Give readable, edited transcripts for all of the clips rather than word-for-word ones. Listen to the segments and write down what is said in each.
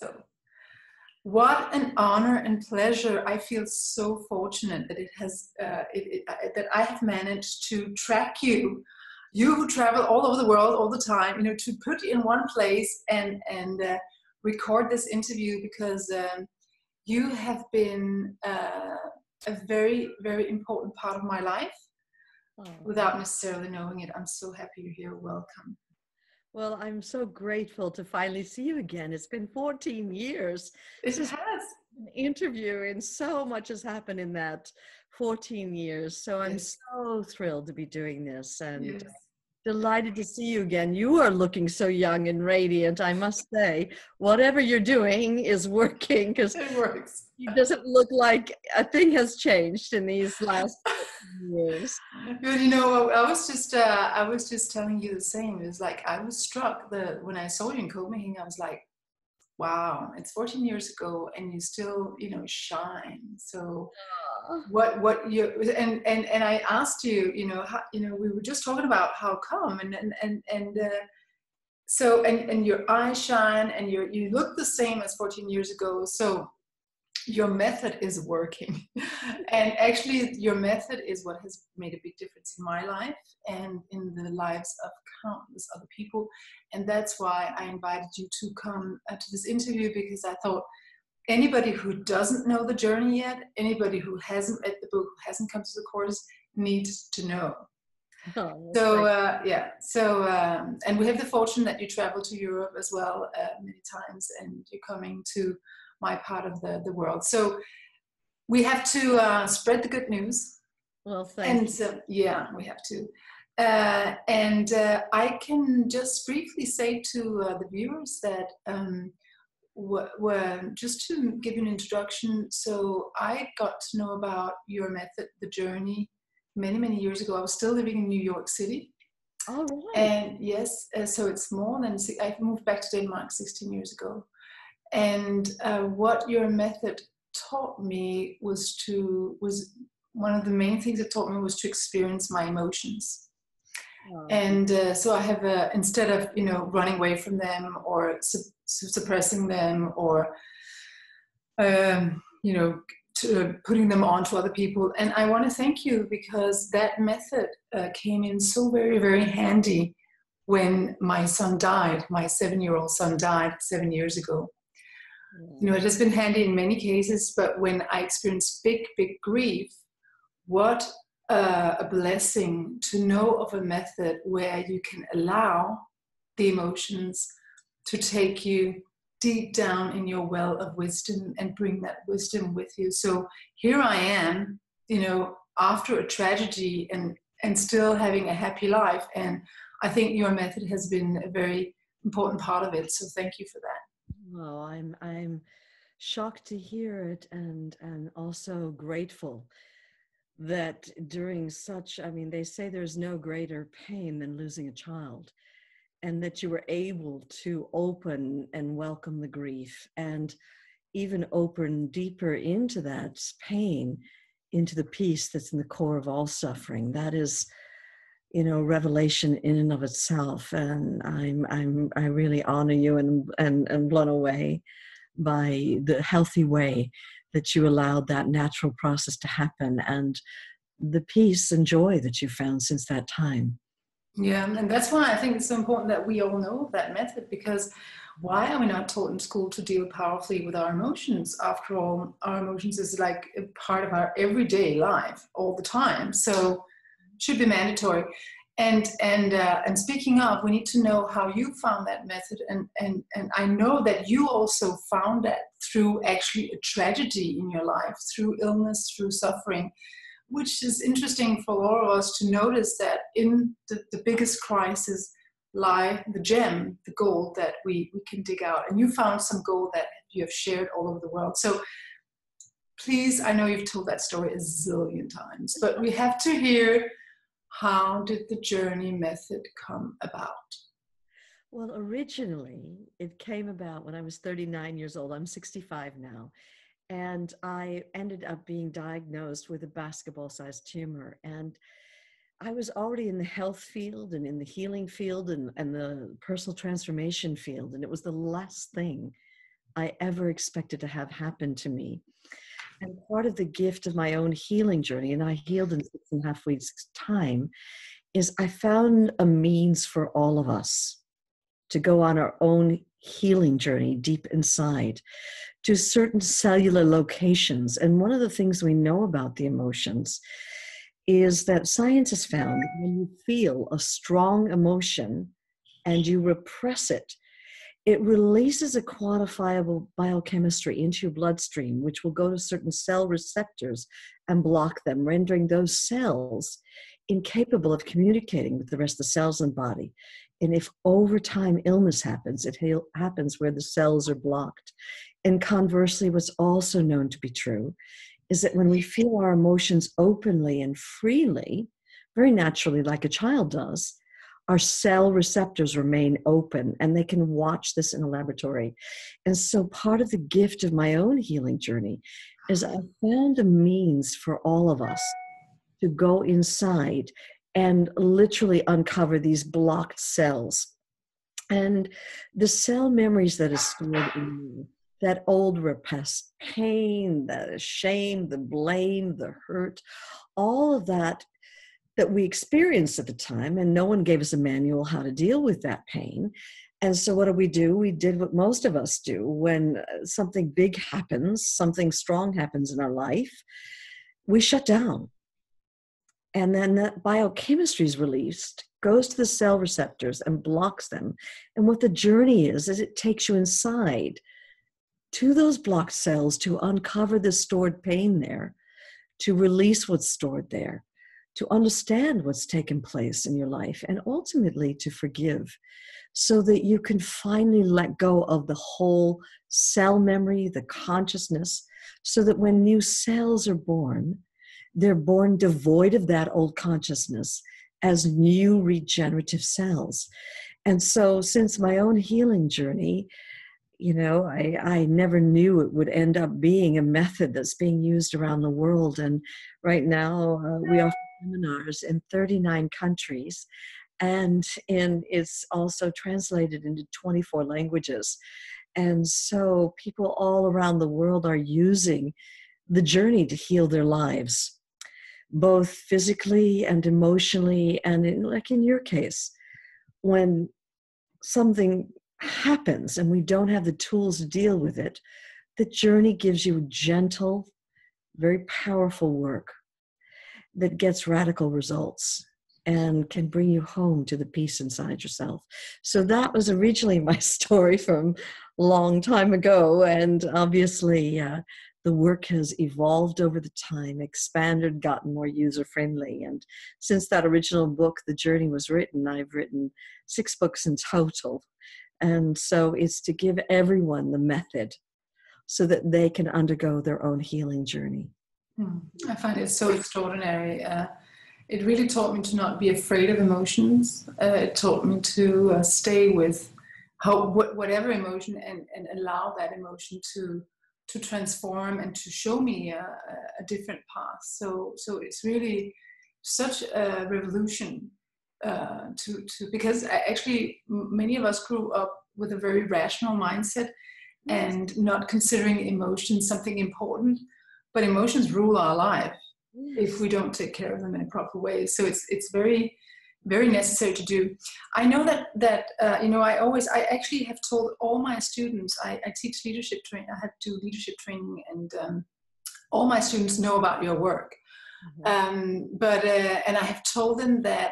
So what an honor and pleasure. I feel so fortunate that that I have managed to track you, you who travel all over the world all the time, to put you in one place and record this interview, because you have been a very, very important part of my life without necessarily knowing it. I'm so happy you're here. Welcome. Well, I'm so grateful to finally see you again. It's been 14 years. It has. An interview, and so much has happened in that 14 years. So I'm so thrilled to be doing this, and delighted to see you again. You are looking so young and radiant, I must say. Whatever you're doing is working, because it works. It doesn't look like a thing has changed in these last years. But I was just telling you the same. It was like I was struck that when I saw you in Copenhagen, I was like, wow, it's 14 years ago and you still, shine. So what you, and I asked you, how, we were just talking about how come, so your eyes shine, and you look the same as 14 years ago. So your method is working. And actually your method is what has made a big difference in my life and in the lives of countless other people. And that's why I invited you to come to this interview, because I thought anybody who doesn't know the journey yet, anybody who hasn't read the book, who hasn't come to the course, needs to know. And we have the fortune that you travel to Europe as well many times, and you're coming to my part of the world. So we have to spread the good news. Well, thank you. We have to. I can just briefly say to the viewers that just to give you an introduction. So I got to know about your method, the journey, many, many years ago. I was still living in New York City. Oh, right. And yes, so it's more than, I moved back to Denmark 16 years ago. And what your method taught me was one of the main things it taught me was to experience my emotions. Oh. And so I have instead of running away from them or suppressing them or putting them onto other people. And I want to thank you, because that method came in so very, very handy when my son died. My 7-year-old son died 7 years ago. It has been handy in many cases, but when I experienced big, big grief, what a blessing to know of a method where you can allow the emotions to take you deep down in your well of wisdom and bring that wisdom with you. So here I am, after a tragedy and still having a happy life. And I think your method has been a very important part of it. So thank you for that. Oh, I'm shocked to hear it, and also grateful that during such, they say there's no greater pain than losing a child, and that you were able to open and welcome the grief and even open deeper into that pain, into the peace that's in the core of all suffering. That is, revelation in and of itself. And I really honor you and blown away by the healthy way that you allowed that natural process to happen, and the peace and joy that you found since that time. Yeah, and that's why I think it's so important that we all know that method, because why are we not taught in school to deal powerfully with our emotions? After all, our emotions is like a part of our everyday life all the time. So it should be mandatory. And speaking of, we need to know how you found that method. And I know that you also found that through actually a tragedy in your life, through illness, through suffering, which is interesting for all of us to notice that in the biggest crisis lie the gem, the gold that we can dig out. And you found some gold that you have shared all over the world. So please, I know you've told that story a zillion times, but we have to hear, how did the journey method come about? Well, originally it came about when I was 39 years old. I'm 65 now. And I ended up being diagnosed with a basketball-sized tumor. And I was already in the health field and in the healing field and the personal transformation field. And it was the last thing I ever expected to have happen to me. And part of the gift of my own healing journey, and I healed in 6.5 weeks' time, is I found a means for all of us to go on our own healing journey deep inside to certain cellular locations. And one of the things we know about the emotions is that science has found when you feel a strong emotion and you repress it, it releases a quantifiable biochemistry into your bloodstream, which will go to certain cell receptors and block them, rendering those cells incapable of communicating with the rest of the cells in the body. And if over time illness happens, it happens where the cells are blocked. And conversely, what's also known to be true is that when we feel our emotions openly and freely, very naturally, like a child does, our cell receptors remain open and they can watch this in a laboratory. And so part of the gift of my own healing journey is I found a means for all of us to go inside and literally uncover these blocked cells. And the cell memories that are stored in you, that old repressed pain, the shame, the blame, the hurt, all of that we experienced at the time, and no one gave us a manual how to deal with that pain. And so what do? We did what most of us do when something big happens, something strong happens in our life, we shut down. And then that biochemistry is released, goes to the cell receptors and blocks them. And what the journey is it takes you inside to those blocked cells to uncover the stored pain there, to release what's stored there, to understand what's taken place in your life, and ultimately to forgive, so that you can finally let go of the whole cell memory, the consciousness, so that when new cells are born, they're born devoid of that old consciousness as new regenerative cells. And so since my own healing journey, I never knew it would end up being a method that's being used around the world. And right now we offer seminars in 39 countries, and it's also translated into 24 languages. And so people all around the world are using the journey to heal their lives, both physically and emotionally. And like in your case, when something happens and we don't have the tools to deal with it, the journey gives you gentle, very powerful work that gets radical results and can bring you home to the peace inside yourself. So that was originally my story from a long time ago. And obviously the work has evolved over the time, expanded, gotten more user-friendly. And since that original book, The Journey, was written, I've written 6 books in total. And so it's to give everyone the method so that they can undergo their own healing journey. I find it so extraordinary. It really taught me to not be afraid of emotions. It taught me to stay with whatever emotion and allow that emotion to transform and to show me a different path. So it's really such a revolution because actually many of us grew up with a very rational mindset and not considering emotions something important. But emotions rule our life if we don't take care of them in a proper way. So it's very, very necessary to do. I know that I actually have told all my students, I teach leadership training, I have to do leadership training, and all my students know about your work. Mm-hmm. And I have told them that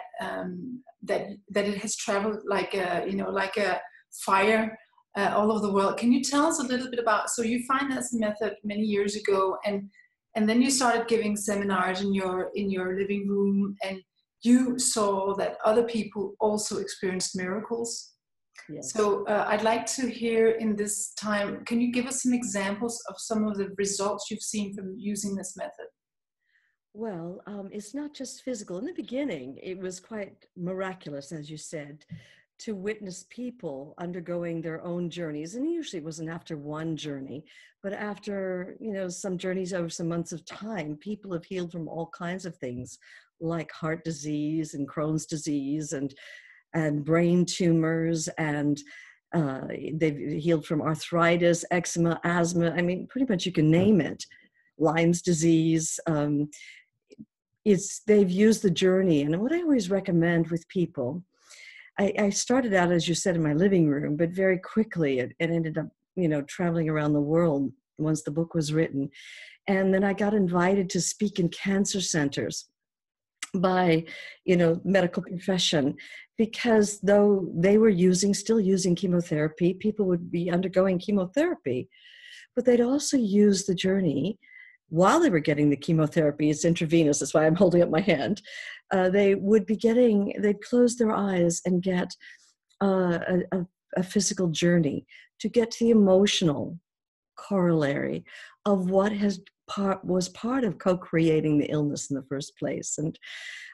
it has traveled like a fire all over the world. Can you tell us a little bit about, so you find this method many years ago, and then you started giving seminars in your living room, and you saw that other people also experienced miracles. Yes. So I'd like to hear in this time, can you give us some examples of some of the results you've seen from using this method? Well, it's not just physical. In the beginning, it was quite miraculous, as you said, to witness people undergoing their own journeys. And usually it wasn't after one journey, but after, some journeys over some months of time, people have healed from all kinds of things like heart disease and Crohn's disease and brain tumors and They've healed from arthritis, eczema, asthma. I mean, pretty much you can name it. Lyme's disease. They've used the journey. And what I always recommend with people, I started out, as you said, in my living room, but very quickly it ended up, traveling around the world once the book was written. And then I got invited to speak in cancer centers by, medical profession, because though they were still using chemotherapy, people would be undergoing chemotherapy, but they'd also use the journey while they were getting the chemotherapy. It's intravenous. That's why I'm holding up my hand. They'd close their eyes and get a physical journey to get to the emotional corollary of what was part of co-creating the illness in the first place. And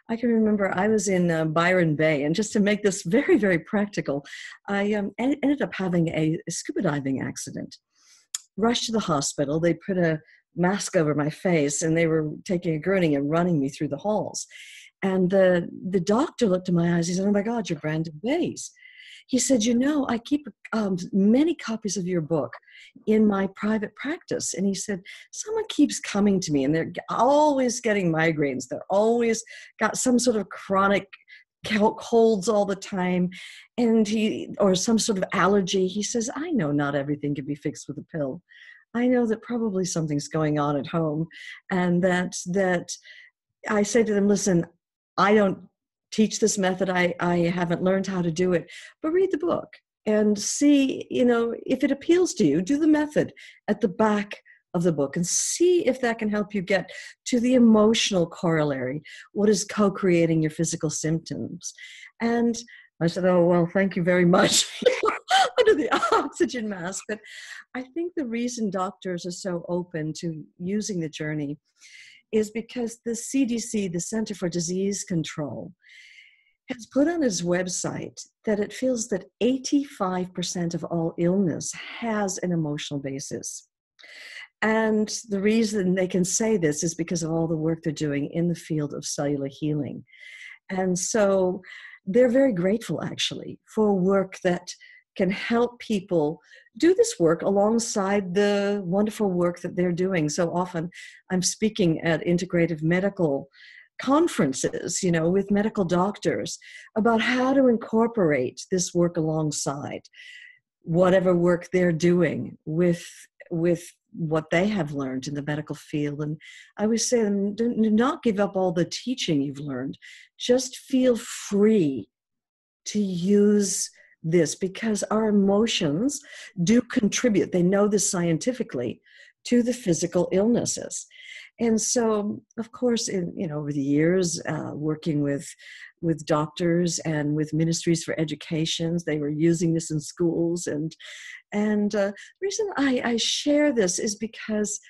I can remember I was in Byron Bay, and just to make this very, very practical, I ended up having a scuba diving accident. Rushed to the hospital. They put a mask over my face, and they were taking a gurney and running me through the halls. And the doctor looked in my eyes. He said, "Oh my God, you're Brandon Bays." He said, "I keep many copies of your book in my private practice." And he said, "Someone keeps coming to me, and they're always getting migraines. They're always got some sort of chronic colds all the time, or some sort of allergy." He says, "I know not everything can be fixed with a pill. I know that probably something's going on at home." And that I say to them, "Listen, I don't teach this method. I haven't learned how to do it, but read the book and see, if it appeals to you, do the method at the back of the book and see if that can help you get to the emotional corollary, what is co-creating your physical symptoms." And I said, "Oh, well, thank you very much," under the oxygen mask. But I think the reason doctors are so open to using the journey is because the CDC, the Center for Disease Control, has put on its website that it feels that 85% of all illness has an emotional basis. And the reason they can say this is because of all the work they're doing in the field of cellular healing. And so they're very grateful, actually, for work that can help people do this work alongside the wonderful work that they're doing. So often I'm speaking at integrative medical conferences, with medical doctors about how to incorporate this work alongside whatever work they're doing with what they have learned in the medical field. And I always say to them, do not give up all the teaching you've learned. Just feel free to use this, because our emotions do contribute, they know this scientifically, to the physical illnesses. And so, of course, over the years, working with doctors and with ministries for education, they were using this in schools. And the reason I share this is because,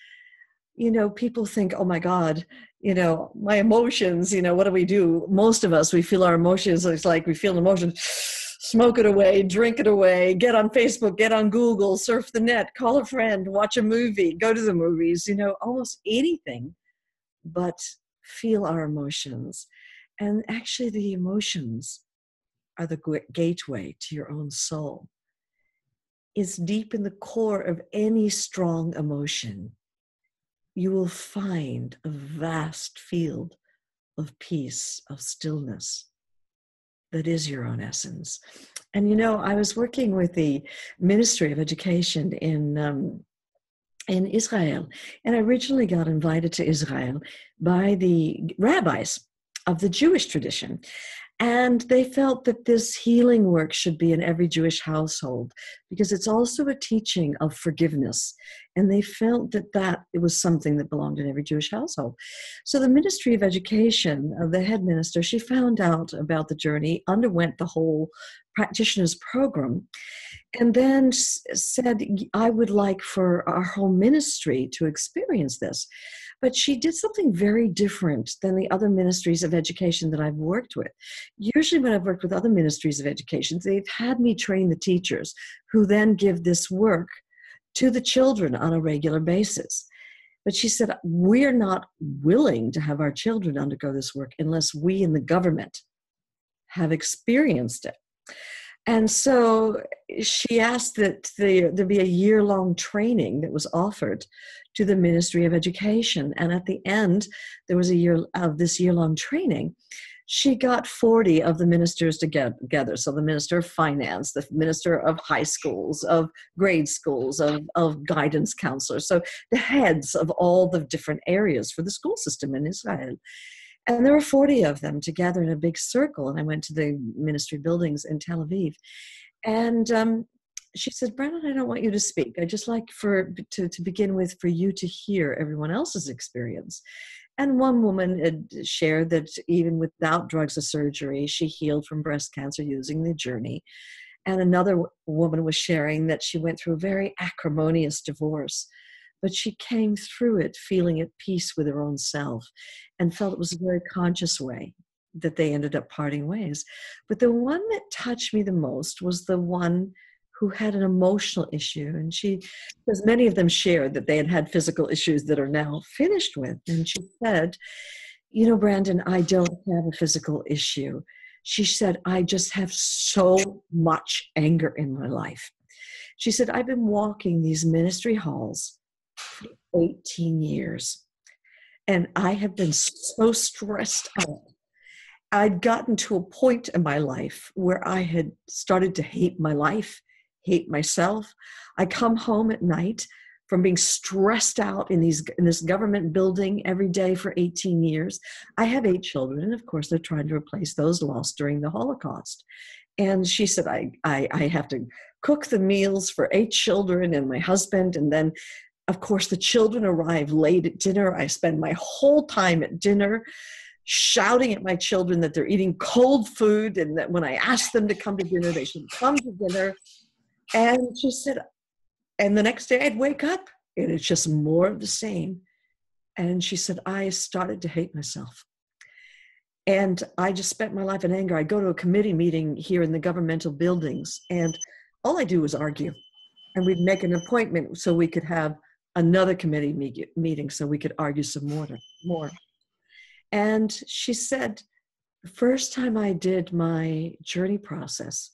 people think, "Oh my God, my emotions, what do we do?" Most of us, we feel our emotions. It's like we feel an emotion, smoke it away, drink it away, get on Facebook, get on Google, surf the net, call a friend, watch a movie, go to the movies, almost anything but feel our emotions. And actually the emotions are the gateway to your own soul. It's deep in the core of any strong emotion. You will find a vast field of peace, of stillness, that is your own essence. And I was working with the Ministry of Education in Israel, and I originally got invited to Israel by the rabbis of the Jewish tradition. And they felt that this healing work should be in every Jewish household, because it's also a teaching of forgiveness. And they felt that it was something that belonged in every Jewish household. So the Ministry of Education, the head minister, she found out about the journey, underwent the whole practitioner's program, and then said, "I would like for our whole ministry to experience this." But she did something very different than the other ministries of education that I've worked with. Usually when I've worked with other ministries of education, they've had me train the teachers who then give this work to the children on a regular basis. But she said, "We're not willing to have our children undergo this work unless we in the government have experienced it." And so she asked that there be a year-long training that was offered to the Ministry of Education. And at the end, there was a year of this year-long training. She got 40 of the ministers together. So the Minister of Finance, the Minister of High Schools, of grade schools, of guidance counselors. So the heads of all the different areas for the school system in Israel. And there were 40 of them together in a big circle. And I went to the ministry buildings in Tel Aviv. And she said, Brennan, I don't want you to speak. I just like to begin with for you to hear everyone else's experience. And one woman had shared that even without drugs or surgery, she healed from breast cancer using the journey. And another woman was sharing that she went through a very acrimonious divorce, but she came through it feeling at peace with her own self and felt it was a very conscious way that they ended up parting ways. But the one that touched me the most was the one who had an emotional issue. And because many of them shared that they had had physical issues that are now finished with. And she said, you know, Brandon, I don't have a physical issue. She said, I just have so much anger in my life. She said, I've been walking these ministry halls for 18 years, and I have been so stressed out. I'd gotten to a point in my life where I had started to hate my life, hate myself. I come home at night from being stressed out in this government building every day for 18 years. I have 8 children, and of course they're trying to replace those lost during the Holocaust. And she said, I have to cook the meals for 8 children and my husband, and then of course the children arrive late at dinner. I spend my whole time at dinner shouting at my children that they're eating cold food, and that when I ask them to come to dinner, they should come to dinner. And she said, and the next day I'd wake up and it's just more of the same. And she said, I started to hate myself. And I just spent my life in anger. I go to a committee meeting here in the governmental buildings, and all I do is argue. And we'd make an appointment so we could have another committee meeting so we could argue some more. And she said, the first time I did my journey process,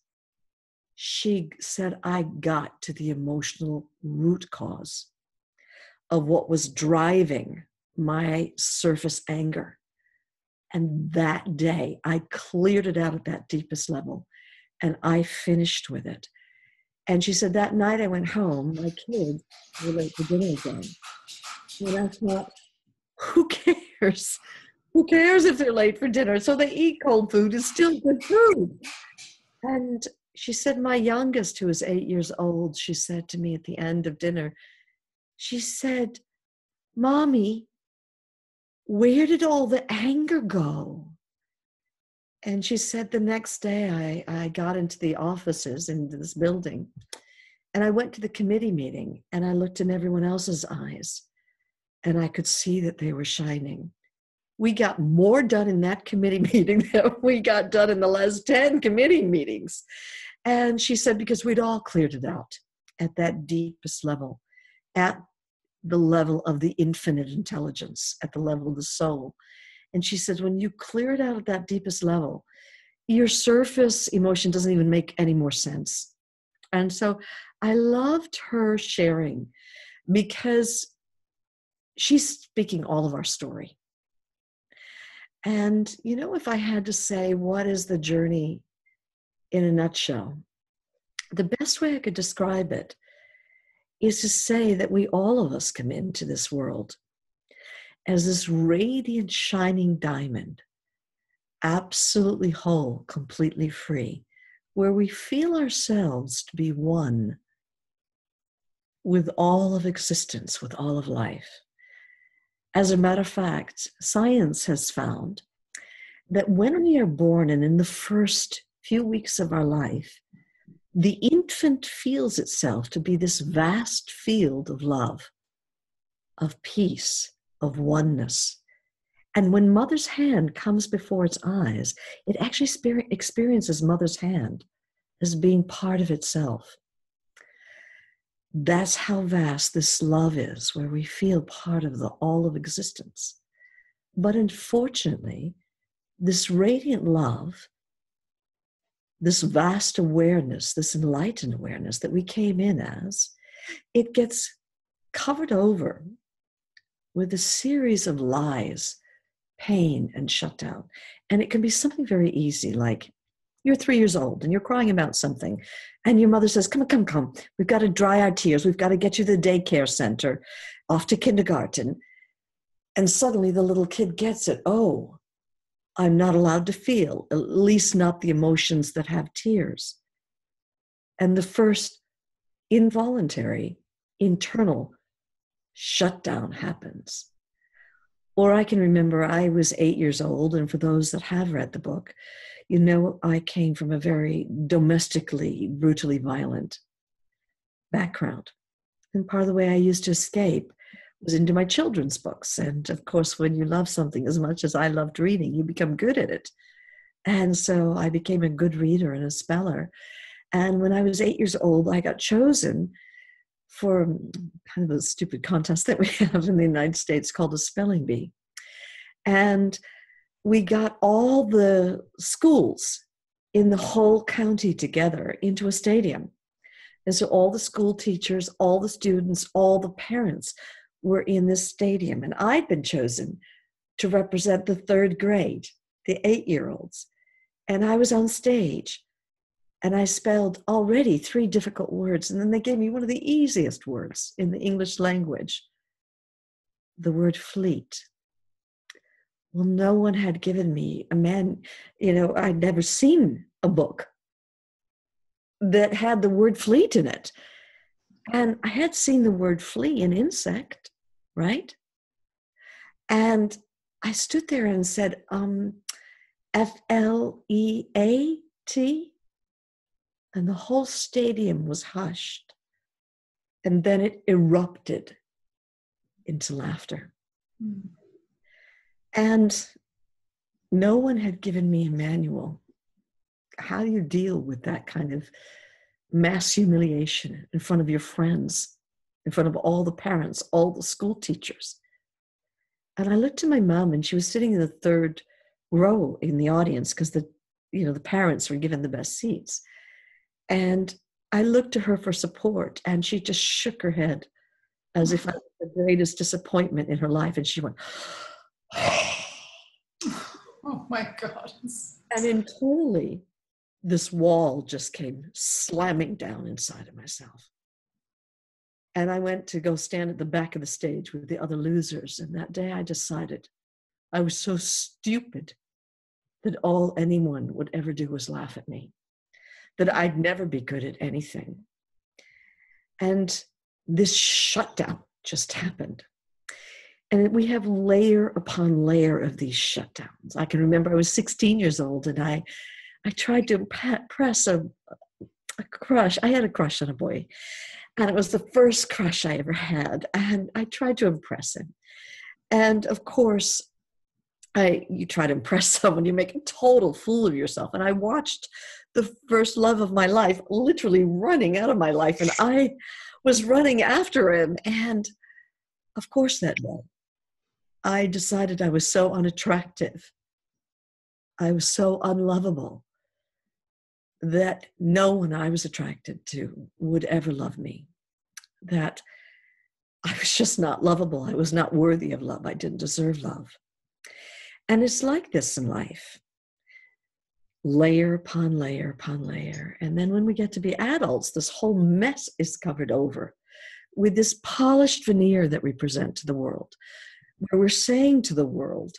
she said, I got to the emotional root cause of what was driving my surface anger. And that day, I cleared it out at that deepest level, and I finished with it. And she said, that night I went home, my kids were late for dinner again. And I thought, who cares? Who cares if they're late for dinner? So they eat cold food. It's still good food. And she said, my youngest, who was 8 years old, she said to me at the end of dinner, she said, Mommy, where did all the anger go? And she said the next day I got into the offices in this building, and I went to the committee meeting, and I looked in everyone else's eyes, and I could see that they were shining. We got more done in that committee meeting than we got done in the last 10 committee meetings. And she said, because we'd all cleared it out at that deepest level, at the level of the infinite intelligence, at the level of the soul. And she said, when you clear it out at that deepest level, your surface emotion doesn't even make any more sense. And so I loved her sharing, because she's speaking all of our story. And, you know, if I had to say, what is the journey in a nutshell, the best way I could describe it is to say that we, all of us, come into this world as this radiant, shining diamond, absolutely whole, completely free, where we feel ourselves to be one with all of existence, with all of life. As a matter of fact, science has found that when we are born and in the first few weeks of our life, the infant feels itself to be this vast field of love, of peace, of oneness. And when mother's hand comes before its eyes, it actually experiences mother's hand as being part of itself. That's how vast this love is, where we feel part of the all of existence. But unfortunately, this radiant love this vast awareness, this enlightened awareness that we came in as, it gets covered over with a series of lies, pain, and shutdown. And it can be something very easy, like you're 3 years old and you're crying about something, and your mother says, come on, come, come. We've got to dry our tears. We've got to get you to the daycare center, off to kindergarten. And suddenly the little kid gets it. Oh, I'm not allowed to feel, at least not the emotions that have tears. And the first involuntary, internal shutdown happens. Or I can remember I was 8 years old, and for those that have read the book, you know, I came from a very domestically, brutally violent background. And part of the way I used to escape was into my children's books. And of course, when you love something as much as I loved reading, you become good at it. And so I became a good reader and a speller. And when I was 8 years old, I got chosen for kind of a stupid contest that we have in the United States called a spelling bee. And we got all the schools in the whole county together into a stadium. And so all the school teachers, all the students, all the parents were in this stadium. And I'd been chosen to represent the third grade, the 8-year-olds. And I was on stage. And I spelled already 3 difficult words. And then they gave me one of the easiest words in the English language, the word fleet. Well, no one had given me I'd never seen a book that had the word fleet in it. And I had seen the word flea, an insect, right? And I stood there and said, F-L-E-A-T. And the whole stadium was hushed. And then it erupted into laughter. Mm. And no one had given me a manual. How do you deal with that kind of mass humiliation in front of your friends, in front of all the parents, all the school teachers? And I looked at my mom, and she was sitting in the third row in the audience because the parents were given the best seats. And I looked to her for support, and she just shook her head as if I was the greatest disappointment in her life. And she went, oh my God. And internally, this wall just came slamming down inside of myself. And I went to go stand at the back of the stage with the other losers. And that day I decided I was so stupid that all anyone would ever do was laugh at me, that I'd never be good at anything. And this shutdown just happened. And we have layer upon layer of these shutdowns. I can remember I was 16 years old, and I tried to impress a crush. I had a crush on a boy, and it was the first crush I ever had. And I tried to impress him. And of course, you try to impress someone, you make a total fool of yourself. And I watched the first love of my life literally running out of my life, and I was running after him. And of course that day, I decided I was so unattractive, I was so unlovable, that no one I was attracted to would ever love me, that I was just not lovable. I was not worthy of love. I didn't deserve love. And it's like this in life, layer upon layer upon layer. And then when we get to be adults, this whole mess is covered over with this polished veneer that we present to the world, where we're saying to the world,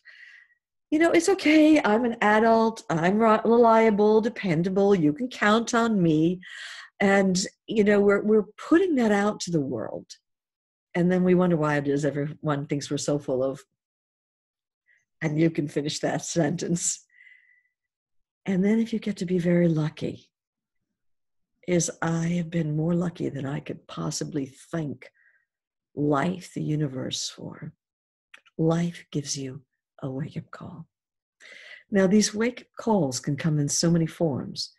it's okay, I'm an adult, I'm reliable, dependable, you can count on me. And, we're putting that out to the world. And then we wonder why it is everyone thinks we're so full of, and you can finish that sentence. And then if you get to be very lucky, I have been more lucky than I could possibly thank life, the universe for. Life gives you a wake-up call. Now, these wake-up calls can come in so many forms.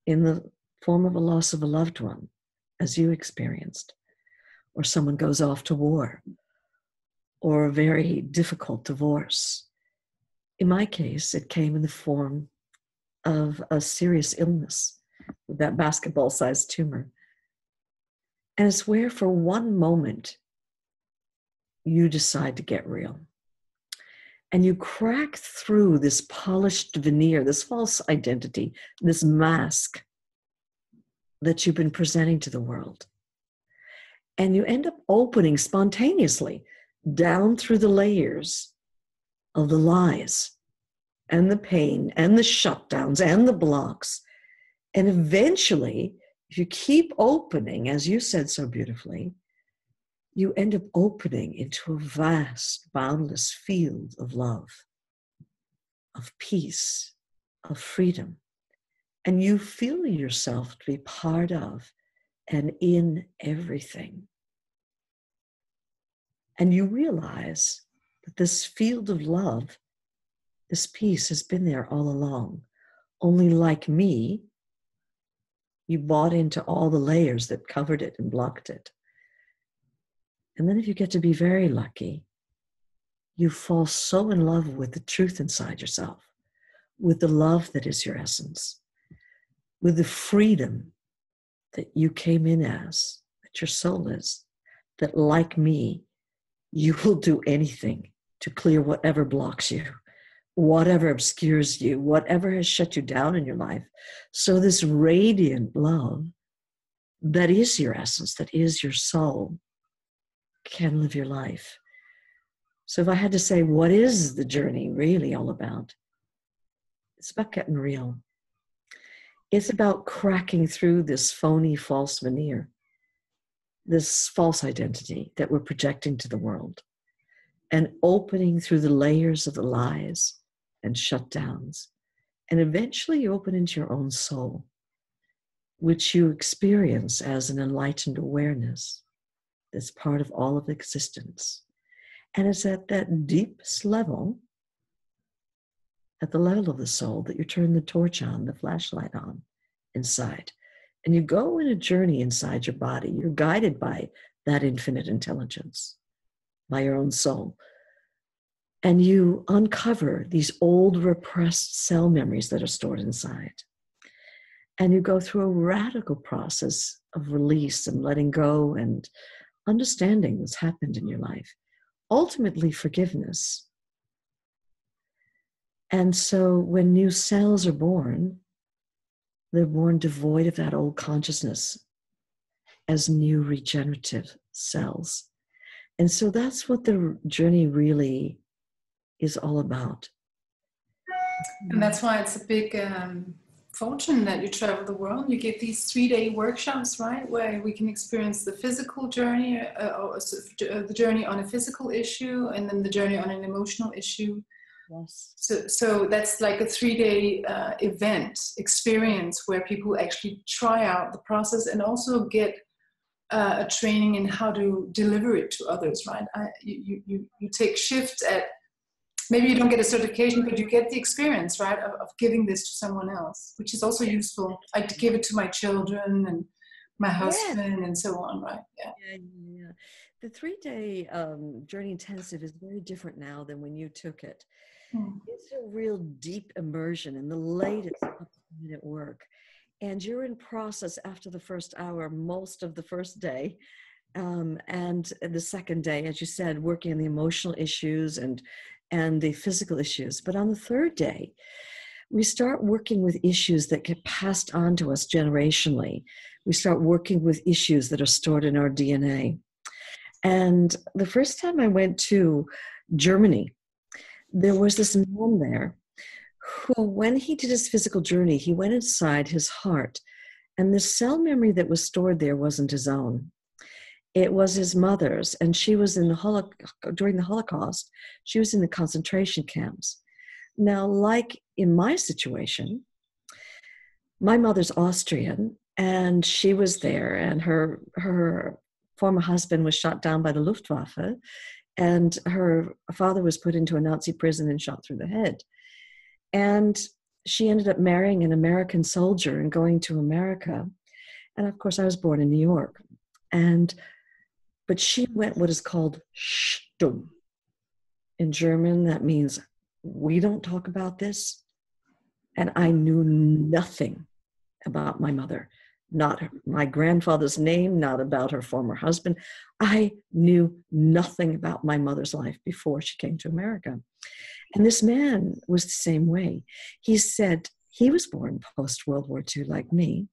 In the form of a loss of a loved one, as you experienced, or someone goes off to war, or a very difficult divorce. In my case, it came in the form of a serious illness with that basketball-sized tumor. And it's where for one moment you decide to get real. And you crack through this polished veneer, this false identity, this mask that you've been presenting to the world. And you end up opening spontaneously down through the layers of the lies and the pain and the shutdowns and the blocks. And eventually, if you keep opening, as you said so beautifully, you end up opening into a vast, boundless field of love, of peace, of freedom. And you feel yourself to be part of and in everything. And you realize that this field of love, this peace has been there all along. Only like me, you bought into all the layers that covered it and blocked it. And then if you get to be very lucky, you fall so in love with the truth inside yourself, with the love that is your essence, with the freedom that you came in as, that your soul is, that like me, you will do anything to clear whatever blocks you, whatever obscures you, whatever has shut you down in your life. So this radiant love that is your essence, that is your soul, can live your life. So if I had to say, what is the journey really all about? It's about getting real. It's about cracking through this phony, false veneer, this false identity that we're projecting to the world, and opening through the layers of the lies and shutdowns. And eventually you open into your own soul, which you experience as an enlightened awareness that's part of all of existence. And it's at that deepest level, at the level of the soul, that you turn the torch on, the flashlight on inside. And you go in a journey inside your body. You're guided by that infinite intelligence, by your own soul. And you uncover these old repressed cell memories that are stored inside. And you go through a radical process of release and letting go and understanding what's happened in your life. Ultimately, forgiveness. And so when new cells are born, they're born devoid of that old consciousness as new regenerative cells. And so that's what the journey really is all about. And that's why it's a big fortune that you travel the world. You give these 3-day workshops, right, where we can experience the physical journey, or the journey on a physical issue, and then the journey on an emotional issue. Yes. So that's like a 3-day event experience where people actually try out the process and also get a training in how to deliver it to others, right? You take shifts at, maybe you don't get a certification, but you get the experience, right, of giving this to someone else, which is also useful. I give it to my children and my husband and so on, right? Yeah. The 3-day journey intensive is very different now than when you took it. It's a real deep immersion in the latest up-to-minute work. And you're in process after the first hour, most of the first day. And the second day, as you said, working on the emotional issues and the physical issues. But on the third day, we start working with issues that get passed on to us generationally. We start working with issues that are stored in our DNA. And the first time I went to Germany, there was this man there who, when he did his physical journey, he went inside his heart, and the cell memory that was stored there wasn't his own. It was his mother's, and she was in during the Holocaust, she was in the concentration camps. Now, like in my situation, my mother's Austrian, and she was there, and her former husband was shot down by the Luftwaffe, and her father was put into a Nazi prison and shot through the head. And she ended up marrying an American soldier and going to America. And of course, I was born in New York. But she went what is called stumm. In German, that means we don't talk about this. And I knew nothing about my mother, not my grandfather's name, not about her former husband. I knew nothing about my mother's life before she came to America. And this man was the same way. He said he was born post-World War II like me,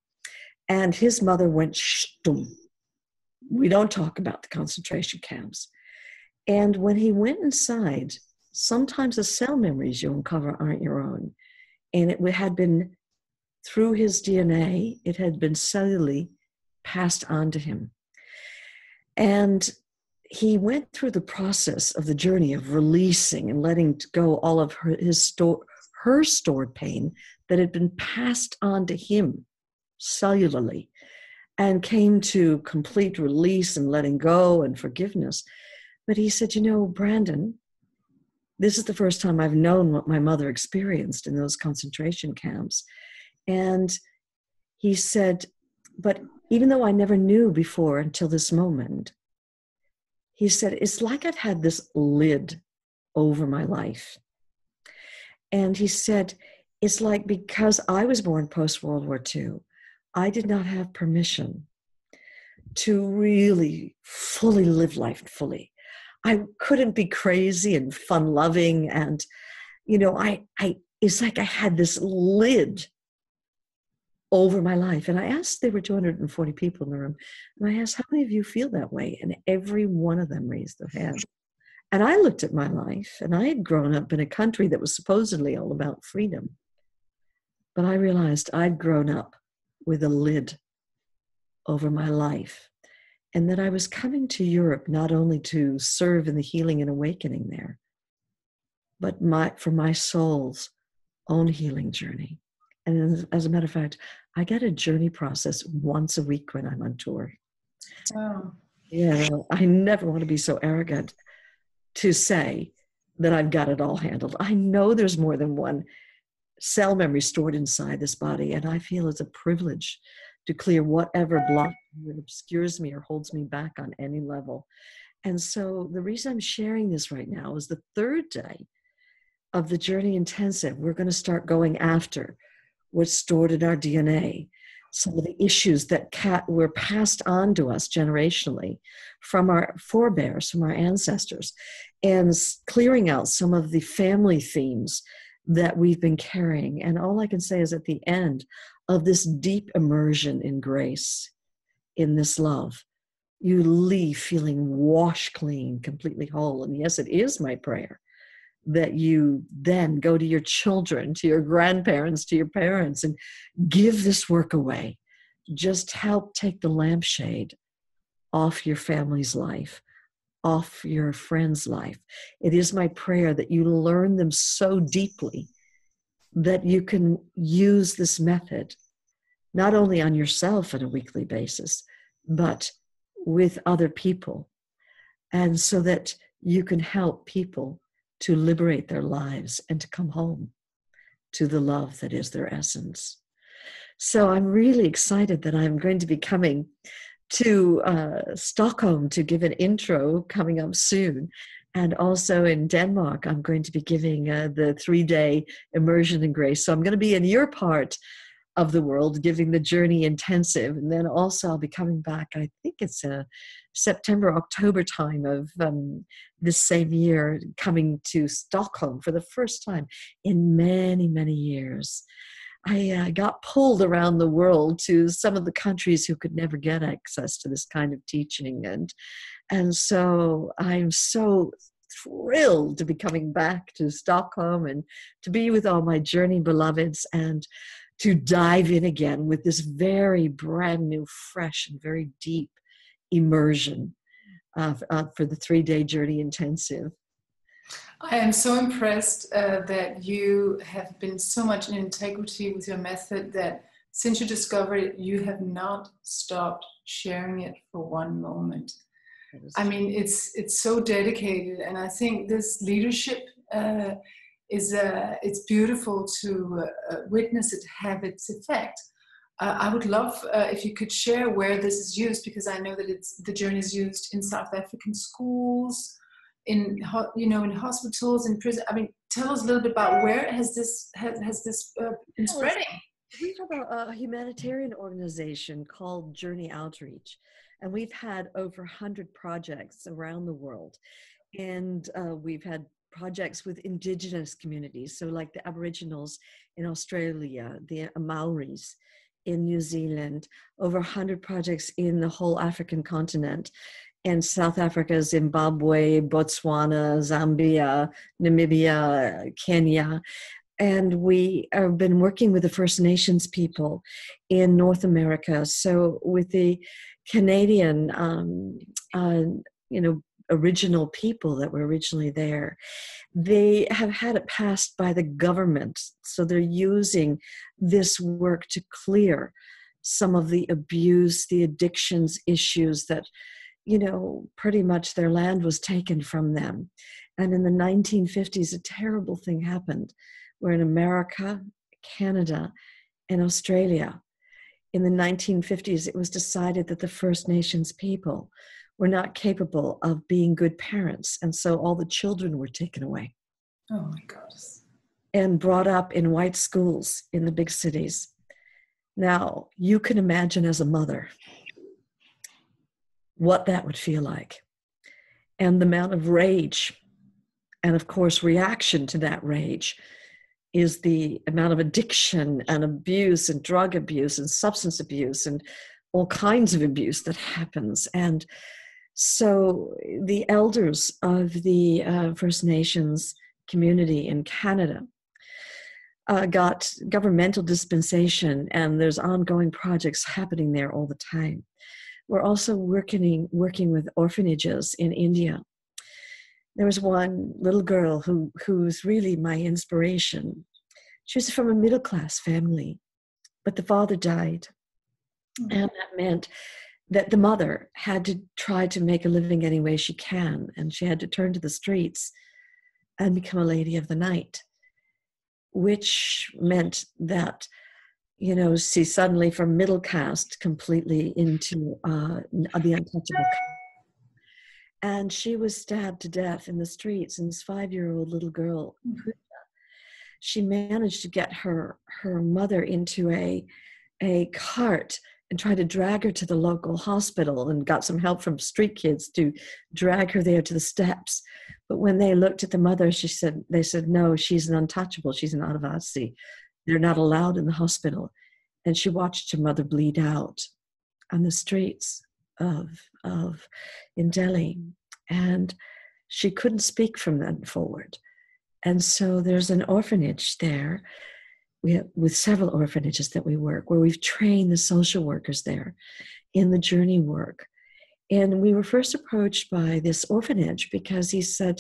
and his mother went shtum. We don't talk about the concentration camps. And when he went inside, sometimes the cell memories you uncover aren't your own. And it had been, through his DNA, it had been cellularly passed on to him. And he went through the process of the journey of releasing and letting go all of her stored pain that had been passed on to him cellularly, and came to complete release and letting go and forgiveness. But he said, Brandon, this is the first time I've known what my mother experienced in those concentration camps. And he said, but even though I never knew before until this moment, he said, it's like I've had this lid over my life. And he said, it's like because I was born post-World War II, I did not have permission to really fully live life fully. I couldn't be crazy and fun-loving. And, it's like I had this lid over my life. And I asked, there were 240 people in the room, and I asked, how many of you feel that way? And every one of them raised their hand. And I looked at my life, and I had grown up in a country that was supposedly all about freedom. But I realized I'd grown up with a lid over my life, and that I was coming to Europe not only to serve in the healing and awakening there, but for my soul's own healing journey. And as a matter of fact, I get a journey process once a week when I'm on tour. Wow. Yeah, I never want to be so arrogant to say that I've got it all handled. I know there's more than one cell memory stored inside this body, and I feel it's a privilege to clear whatever block that obscures me or holds me back on any level. And so the reason I'm sharing this right now is the third day of the Journey Intensive. We're going to start going after what's stored in our DNA, some of the issues that were passed on to us generationally from our forebears, from our ancestors, and clearing out some of the family themes that we've been carrying. And all I can say is at the end of this deep immersion in grace, in this love, you leave feeling washed clean, completely whole. And yes, it is my prayer that you then go to your children, to your grandparents, to your parents, and give this work away. Just help take the lampshade off your family's life, off your friend's life. It is my prayer that you learn them so deeply that you can use this method not only on yourself on a weekly basis, but with other people. And so that you can help people to liberate their lives and to come home to the love that is their essence. So I'm really excited that I'm going to be coming to Stockholm to give an intro coming up soon. And also in Denmark, I'm going to be giving the 3-day immersion in grace. So I'm going to be in your part of the world giving the Journey Intensive. And then also I'll be coming back, I think it's September, October time of this same year, coming to Stockholm for the first time in many, many years. I got pulled around the world to some of the countries who could never get access to this kind of teaching. And so I'm so thrilled to be coming back to Stockholm and to be with all my Journey beloveds and to dive in again with this very brand new, fresh, and very deep immersion for the 3-day Journey Intensive. I am so impressed that you have been so much in integrity with your method that since you discovered it, you have not stopped sharing it for one moment. I mean, it's so dedicated, and I think this leadership it's beautiful to witness it have its effect. I would love if you could share where this is used, because I know that the Journey is used in South African schools, in hospitals, in prison. I mean, tell us a little bit about where has this been Well, spreading? we have a humanitarian organization called Journey Outreach, and we've had over 100 projects around the world. And we've had projects with indigenous communities, so like the Aboriginals in Australia, the Maoris in New Zealand, over 100 projects in the whole African continent, and South Africa, Zimbabwe, Botswana, Zambia, Namibia, Kenya. And we have been working with the First Nations people in North America. So with the Canadian, original people that were originally there, they have had it passed by the government. So they're using this work to clear some of the abuse, the addictions issues that, pretty much their land was taken from them. And in the 1950s, a terrible thing happened where in America, Canada, and Australia, in the 1950s, it was decided that the First Nations people were not capable of being good parents. And so all the children were taken away. Oh my God. And brought up in white schools in the big cities. Now, you can imagine as a mother what that would feel like. And the amount of rage, and of course, reaction to that rage, is the amount of addiction and abuse and drug abuse and substance abuse and all kinds of abuse that happens. And so the elders of the First Nations community in Canada got governmental dispensation, and there's ongoing projects happening there all the time. We're also working with orphanages in India. There was one little girl who's really my inspiration. She was from a middle-class family, but the father died. Mm-hmm. And that meant that the mother had to try to make a living any way she can, and she had to turn to the streets and become a lady of the night, which meant that, she suddenly from middle caste completely into the untouchable. And she was stabbed to death in the streets, and this 5-year-old little girl, she managed to get her mother into a cart and tried to drag her to the local hospital, and got some help from street kids to drag her there to the steps. But when they looked at the mother, they said, no, she's an untouchable. She's an Adivasi. They're not allowed in the hospital. And she watched her mother bleed out on the streets of in Delhi. And she couldn't speak from then forward. And so there's an orphanage there. We have, with several orphanages that we work, where we've trained the social workers there in the journey work. And we were first approached by this orphanage because he said,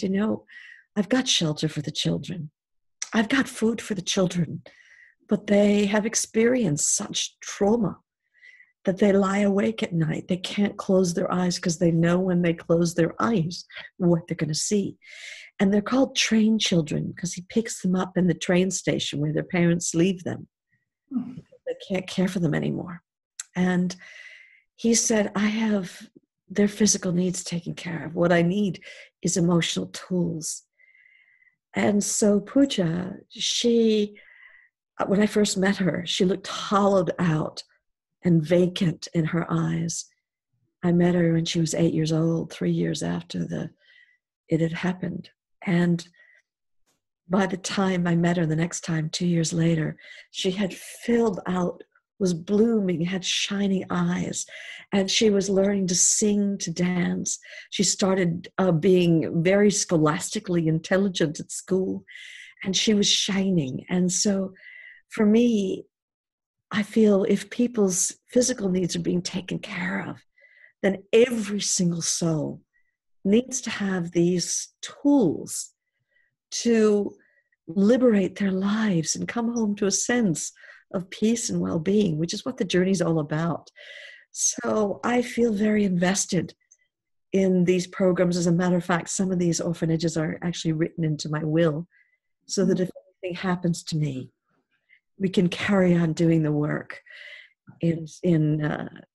I've got shelter for the children. I've got food for the children, but they have experienced such trauma that they lie awake at night. They can't close their eyes because they know when they close their eyes what they're going to see. And they're called train children because he picks them up in the train station where their parents leave them. They can't care for them anymore. And he said, I have their physical needs taken care of. What I need is emotional tools. And so Pooja, when I first met her, she looked hollowed out and vacant in her eyes. I met her when she was 8 years old, 3 years after it had happened. And by the time I met her the next time, 2 years later, she had filled out, was blooming, had shining eyes, and she was learning to sing, to dance. She started being very scholastically intelligent at school, and she was shining. And so for me, I feel if people's physical needs are being taken care of, then every single soul needs to have these tools to liberate their lives and come home to a sense of peace and well-being, which is what the journey is all about. So I feel very invested in these programs. As a matter of fact, some of these orphanages are actually written into my will so that if anything happens to me, we can carry on doing the work. in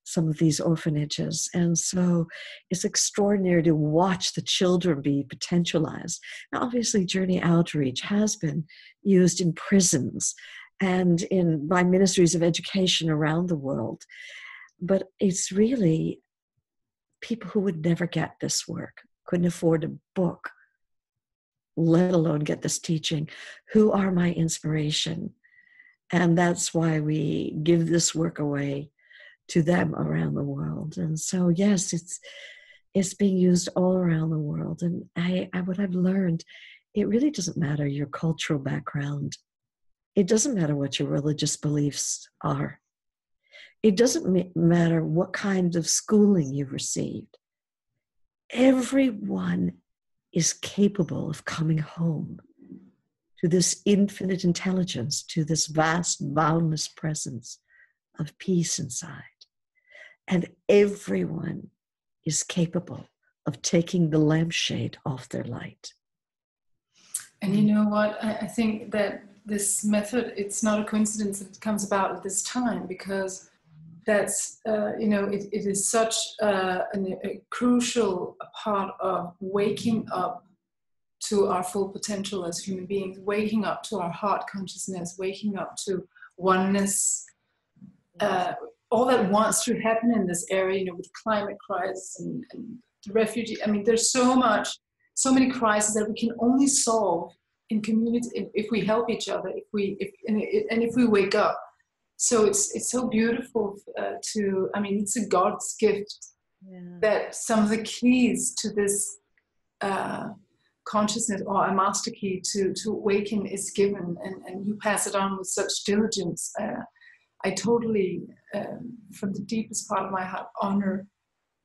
some of these orphanages. And so it's extraordinary to watch the children be potentialized. Now, obviously, Journey Outreach has been used in prisons and by ministries of education around the world. But it's really people who would never get this work, couldn't afford a book, let alone get this teaching, who are my inspiration. And that's why we give this work away to them around the world. And so, yes, it's being used all around the world. And what I've learned, it really doesn't matter your cultural background. It doesn't matter what your religious beliefs are. It doesn't matter what kind of schooling you've received. Everyone is capable of coming home to this infinite intelligence, to this vast, boundless presence of peace inside. And everyone is capable of taking the lampshade off their light. And you know what? I think that this method, it's not a coincidence that it comes about at this time, because that's, it is such a crucial part of waking up to our full potential as human beings, waking up to our heart consciousness, waking up to oneness, all that wants to happen in this area, with climate crisis and the refugee. I mean, there's so many crises that we can only solve in community if we help each other, if we wake up. So it's so beautiful it's a God's gift that some of the keys to this consciousness, or a master key to awaken, is given, and you pass it on with such diligence. I totally, from the deepest part of my heart, honor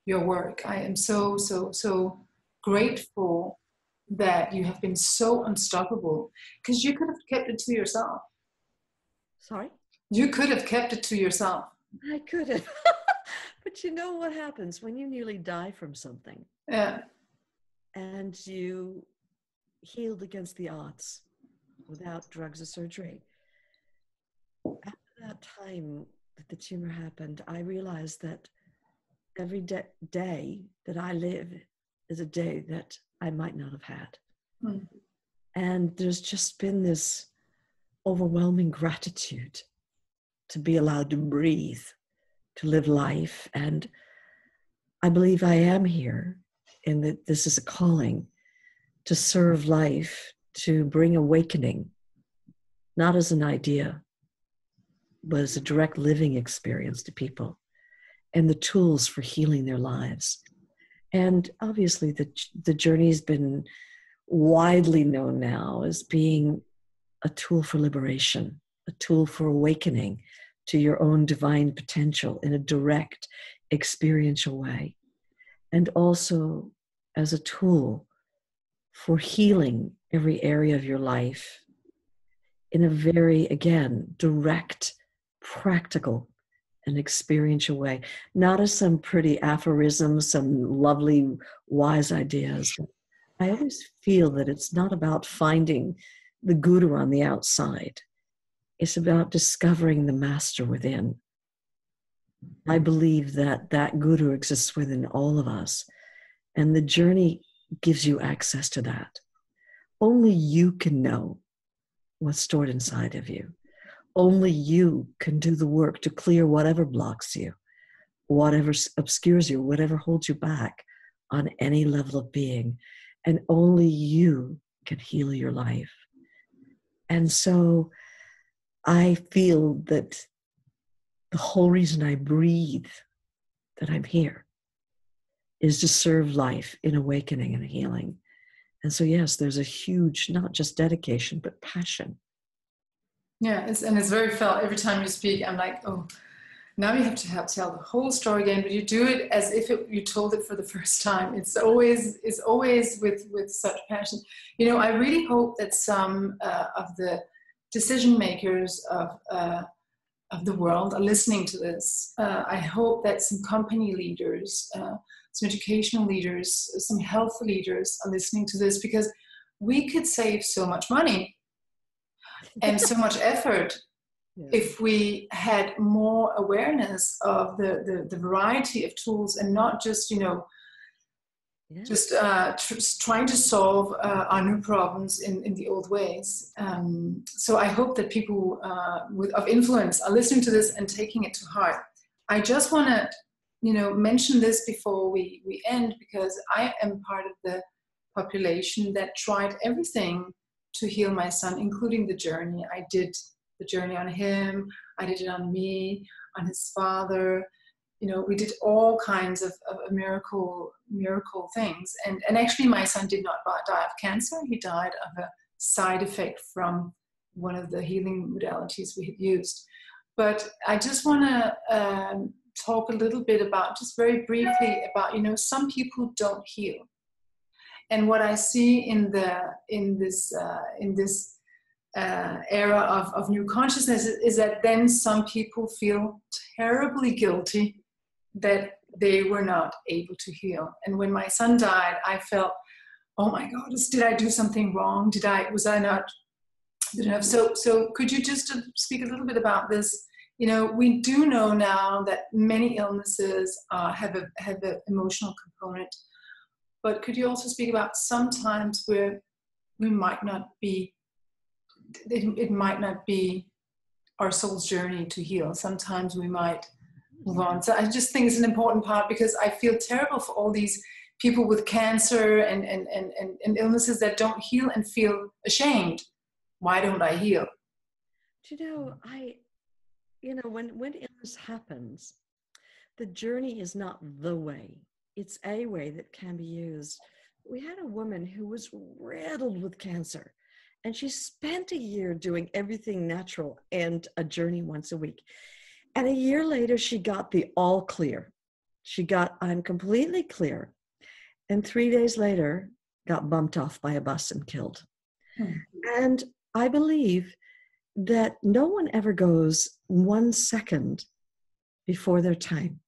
your work. I am so, so, so grateful that you have been so unstoppable, because you could have kept it to yourself. Sorry? You could have kept it to yourself. I could have. But you know what happens when you nearly die from something? Yeah. And you healed against the odds without drugs or surgery. After that time that the tumor happened, I realized that every day that I live is a day that I might not have had. Mm. And there's just been this overwhelming gratitude to be allowed to breathe, to live life. And I believe I am here, and that this is a calling to serve life, to bring awakening, not as an idea, but as a direct living experience to people, and the tools for healing their lives. And obviously the journey has been widely known now as being a tool for liberation, a tool for awakening to your own divine potential in a direct, experiential way, and also as a tool for healing every area of your life in a very, again, direct, practical, and experiential way, not as some pretty aphorisms, some lovely, wise ideas. I always feel that it's not about finding the guru on the outside. It's about discovering the master within. I believe that that guru exists within all of us, and the journey gives you access to that. Only you can know what's stored inside of you. Only you can do the work to clear whatever blocks you, whatever obscures you, whatever holds you back on any level of being. And only you can heal your life. And so I feel that the whole reason I breathe, that I'm here, is to serve life in awakening and healing. And so, yes, there's a huge, not just dedication, but passion. Yeah, it's very felt. Every time you speak, I'm like, oh, now you have to tell the whole story again, but you do it as if you told it for the first time. It's always with such passion. I really hope that some of the decision makers of the world are listening to this. I hope that some company leaders, some educational leaders, some health leaders are listening to this, because we could save so much money and so much effort Yes. if we had more awareness of the variety of tools and not just, Yes. just trying to solve our new problems in the old ways. So I hope that people of influence are listening to this and taking it to heart. I just want to, mention this before we end, because I am part of the population that tried everything to heal my son, including the journey. I did the journey on him, I did it on me, on his father. We did all kinds of miracle things. And actually, my son did not die of cancer. He died of a side effect from one of the healing modalities we had used. But I just want to talk a little bit about, just very briefly, about, some people don't heal. And what I see in this era of new consciousness is that then some people feel terribly guilty that they were not able to heal. And when my son died, I felt, oh my God, did I do something wrong? Was I not good enough? So could you just speak a little bit about this? We do know now that many illnesses have an emotional component, but could you also speak about sometimes where we might not be, it might not be our soul's journey to heal. Sometimes we might move on. So I just think it's an important part, because I feel terrible for all these people with cancer and illnesses that don't heal and feel ashamed. Why don't I heal? When illness happens, the journey is not the way. It's a way that can be used. We had a woman who was riddled with cancer, and she spent a year doing everything natural and a journey once a week. And a year later, she got the all clear. She got, I'm completely clear. And 3 days later, got bumped off by a bus and killed. And I believe that no one ever goes 1 second before their time.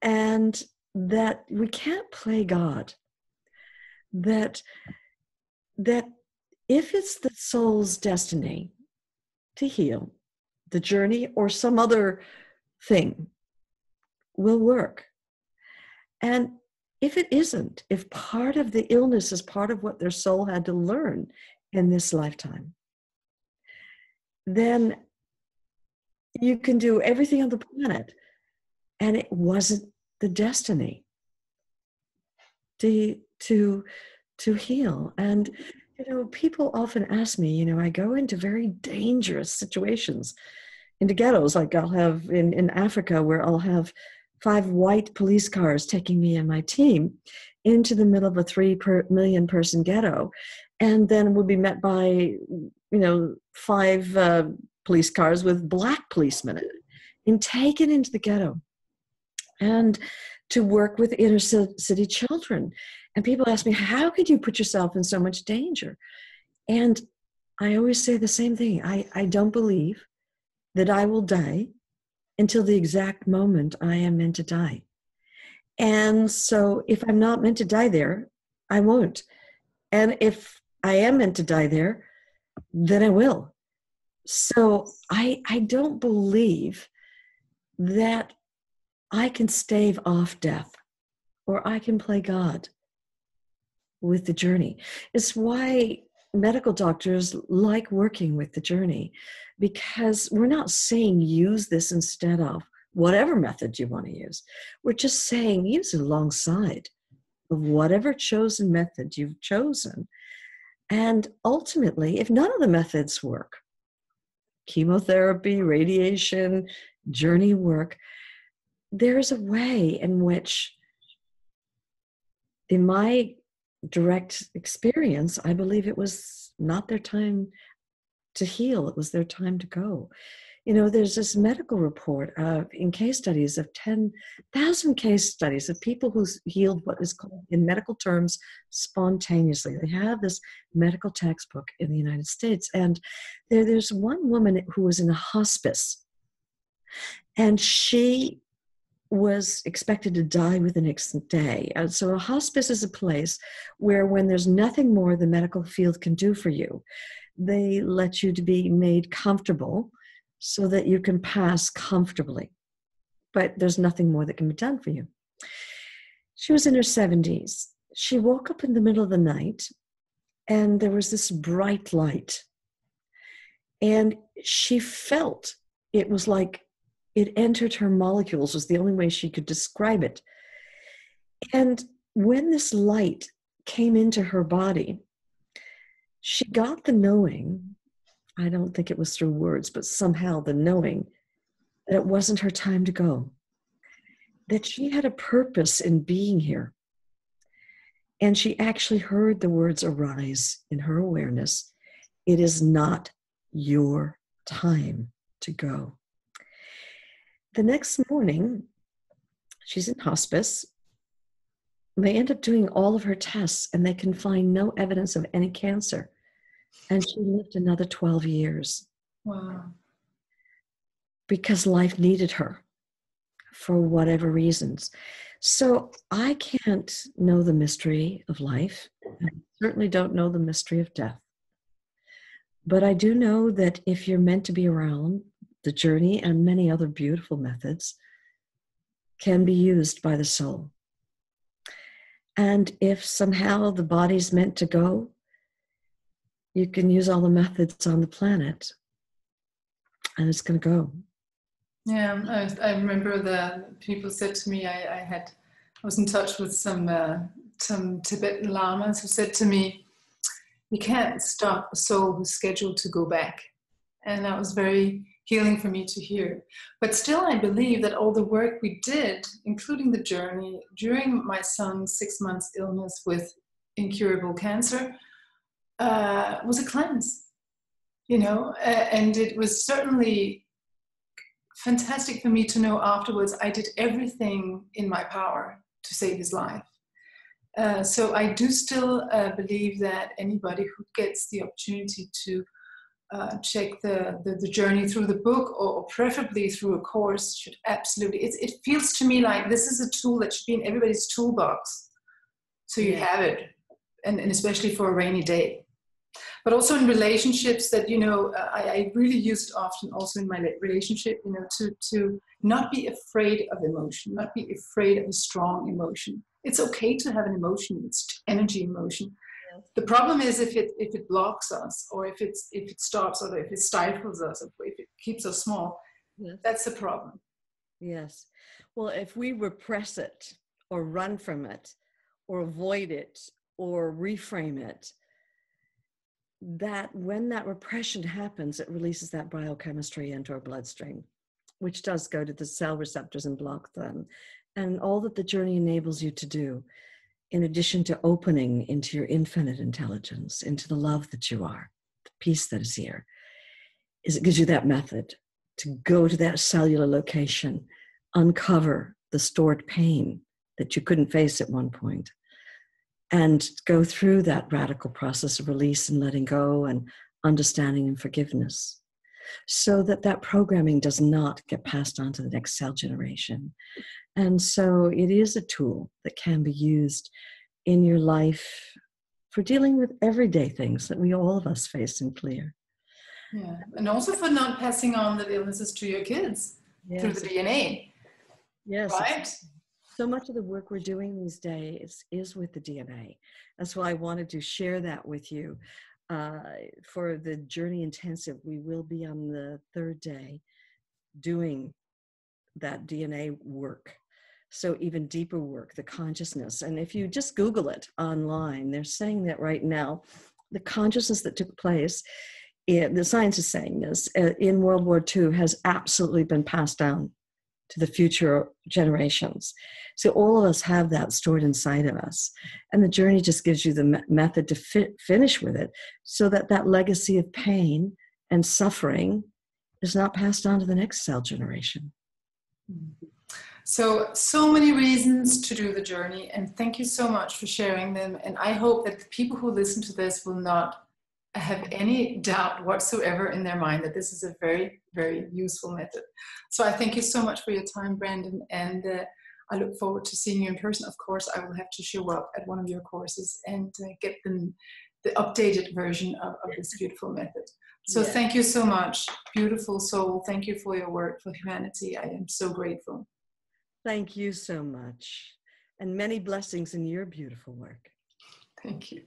And that we can't play God. That if it's the soul's destiny to heal, the journey or some other thing will work. And if it isn't, if part of the illness is part of what their soul had to learn in this lifetime, then you can do everything on the planet, and it wasn't the destiny to heal. And people often ask me, I go into very dangerous situations, into ghettos, like I'll have in Africa, where I'll have 5 white police cars taking me and my team into the middle of a 3 million person ghetto. And then we'll be met by, 5 police cars with black policemen and taken into the ghetto and to work with inner city children. And people ask me, how could you put yourself in so much danger? And I always say the same thing. I don't believe that I will die until the exact moment I am meant to die. And so if I'm not meant to die there, I won't. And if I am meant to die there, then I will. So I don't believe that I can stave off death or I can play God with the journey. It's why medical doctors like working with the journey, because we're not saying use this instead of whatever method you want to use. We're just saying use it alongside of whatever chosen method you've chosen. And ultimately, if none of the methods work, chemotherapy, radiation, journey work, there's a way in which, in my direct experience, I believe it was not their time to heal. It was their time to go. There's this medical report in case studies of 10,000 case studies of people who healed what is called, in medical terms, spontaneously. They have this medical textbook in the United States. And there's one woman who was in a hospice, and she was expected to die within the next day. And so a hospice is a place where, when there's nothing more the medical field can do for you, they let you to be made comfortable so that you can pass comfortably. But there's nothing more that can be done for you. She was in her 70s. She woke up in the middle of the night and there was this bright light. And she felt it was like it entered her molecules, was the only way she could describe it. And when this light came into her body, she got the knowing, I don't think it was through words, but somehow the knowing that it wasn't her time to go, that she had a purpose in being here. And she actually heard the words arise in her awareness. It is not your time to go. The next morning, she's in hospice. They end up doing all of her tests and they can find no evidence of any cancer. And she lived another 12 years. Wow. Because life needed her for whatever reasons. So I can't know the mystery of life. I certainly don't know the mystery of death. But I do know that if you're meant to be around, the journey and many other beautiful methods can be used by the soul. And if somehow the body's meant to go, you can use all the methods on the planet and it's going to go. Yeah, I remember the people said to me, I was in touch with some Tibetan lamas who said to me, you can't stop a soul who's scheduled to go back. And that was very healing for me to hear. But still, I believe that all the work we did, including the journey, during my son's 6 months illness with incurable cancer, was a cleanse, you know, and it was certainly fantastic for me to know afterwards I did everything in my power to save his life. So I do still believe that anybody who gets the opportunity to check the journey through the book or preferably through a course should absolutely, it feels to me like this is a tool that should be in everybody's toolbox. So you have it, and especially for a rainy day. But also in relationships that, you know, I really use it often also in my relationship, you know, to not be afraid of emotion, not be afraid of a strong emotion. It's okay to have an emotion, it's energy emotion. Yes. The problem is if it blocks us, or if it stops, or if it stifles us, or if it keeps us small, yes. That's the problem. Yes. Well, if we repress it or run from it or avoid it or reframe it, that when that repression happens, it releases that biochemistry into our bloodstream, which does go to the cell receptors and block them. And all that the journey enables you to do, in addition to opening into your infinite intelligence, into the love that you are, the peace that is here, is it gives you that method to go to that cellular location, uncover the stored pain that you couldn't face at one point, and go through that radical process of release and letting go and understanding and forgiveness, so that that programming does not get passed on to the next cell generation. And so it is a tool that can be used in your life for dealing with everyday things that all of us face and clear. Yeah, and also for not passing on the illnesses to your kids through the DNA. Yes. Right? So much of the work we're doing these days is with the DNA. That's why I wanted to share that with you. For the Journey Intensive, we will be on the 3rd day doing that DNA work. So even deeper work, the consciousness. And if you just Google it online, they're saying that right now, the consciousness that took place, the science is saying this, in World War II has absolutely been passed down to the future generations. So all of us have that stored inside of us. And the journey just gives you the method to finish with it, so that that legacy of pain and suffering is not passed on to the next cell generation. So many reasons to do the journey, and thank you so much for sharing them. And I hope that the people who listen to this will not have any doubt whatsoever in their mind that this is a very, very useful method. So I thank you so much for your time, Brandon, and I look forward to seeing you in person. Of course, I will have to show up at one of your courses and get them the updated version of this beautiful method. So Yeah. thank you so much, beautiful soul. Thank you for your work for humanity. I am so grateful. Thank you so much. And many blessings in your beautiful work. Thank you.